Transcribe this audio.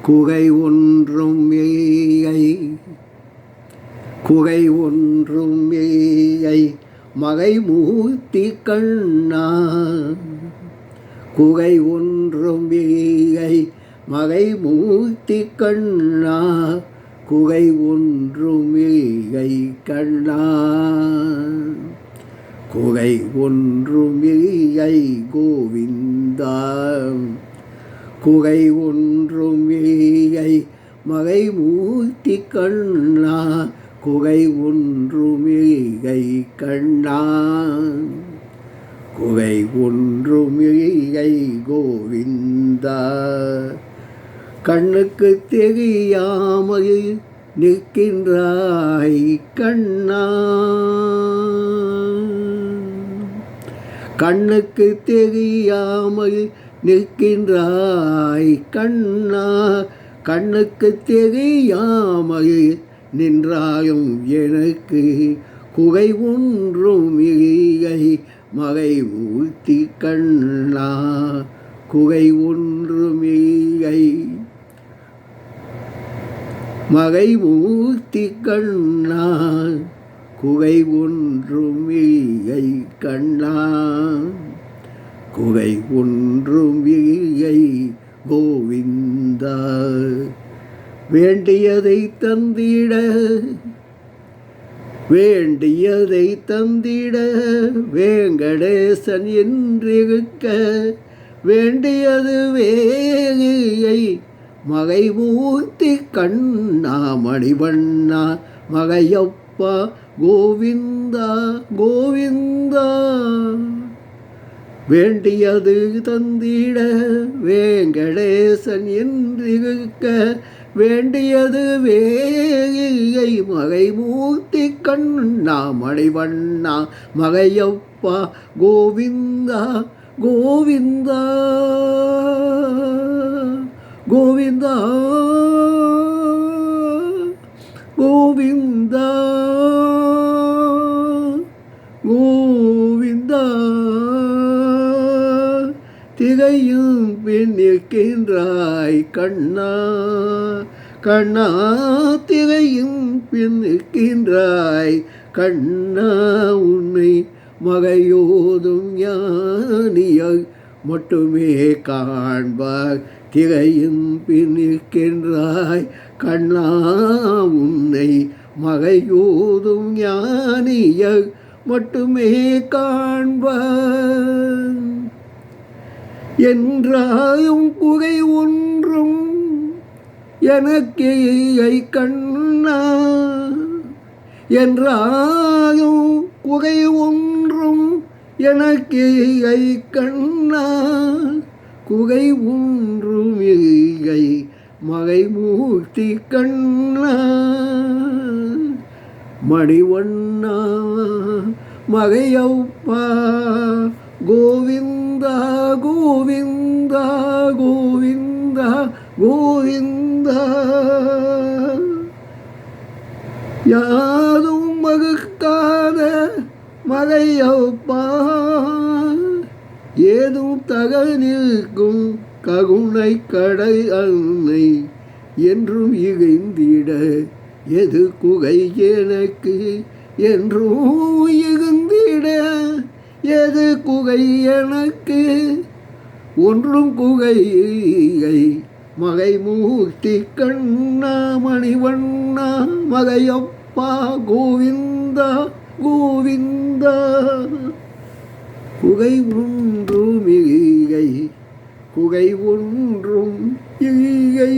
குகை ஒன்றும் ஏயை குகை ஒன்றும் ஏயை மகைமூர்த்தி கண்ணா. குகை ஒன்றும் ஏயை மகைமூர்த்தி கண்ணா. குகை ஒன்றும் ஏயை கண்ணா. குகை ஒன்றும் ஏயை கோவிந்தா. குகை ஒன்றும் ஏயை மகைமூர்த்தி கண்ணா. குகை ஒன்றும் ஏயை கண்ணா. குகை ஒன்றும் ஏயை கோவிந்தா. கண்ணுக்கு தெரியாமல் நிற்கின்றாய் கண்ணா. கண்ணுக்கு தெரியாமல் நிற்கின்றாய் கண்ணா. கண்ணுக்கு தெரியாமல் நின்றாயும் எனக்கு குகை ஒன்றும் ஏயை மகைமூர்த்தி கண்ணா. குகை ஒன்றும் ஏயை மகைமூர்த்தி கண்ணா. குகை ஒன்றும் ஏயை கண்ணா. குகை ஒன்றும் ஏயை கோவிந்தா. வேண்டியதை தந்திட வேண்டியதை தந்திட வேங்கடேசன் என்றிருக்க வேண்டியது வேயை மகைமூர்த்தி கண்ணா. மணிவண்ணா மகையப்பா கோவிந்தா கோவிந்தா. வேண்டியது தந்திட வேங்கடேசன் என்றிருக்க வேண்டியது வேயை மகைமூர்த்தி கண்ணா. மணிவண்ணா மகையப்பா கோவிந்தா கோவிந்தா கோவிந்தா கோவிந்தா கோவிந்தா. திகையும் பின் நிற்கின்றாய் கண்ணா. கண்ணா திகையும் பின் நிற்கின்றாய் கண்ணா. உன்னை மகையோதும் ஞானியாய் மட்டுமே காண்பார். திகையும் பின் நிற்கின்றாய் கண்ணா. உன்னை மகையோதும் ஞானியாய் மட்டுமே காண்பார். என்றாயும் குகை ஒன்றும் எனக்கு ஏயை கண்ணா. என்றாயும் குகை ஒன்றும் எனக்கு ஏயை கண்ணா. குகை ஒன்றும் ஏயை மகைமூர்த்தி கண்ணா. மணிவண்ணா மகையப்பா கோவிந்தா கோவிந்தா கோவிந்தா கோவிந்தா. யாதும் மகுக்காத மகையப்பா ஏதும் தக நிற்கும் ககுனை கடை அன்னை என்றும் இகழ்ந்திட எது குகை எனக்கு என்றும் இகழ்ந்திட எது குகை எனக்கு ஒன்றும் குகை மகைமூர்த்தி கண்ணா. மணிவண்ணா மகையப்பா கோவிந்தா கோவிந்தா. குகை ஒன்றும் ஏயை குகை ஒன்றும் ஏயை.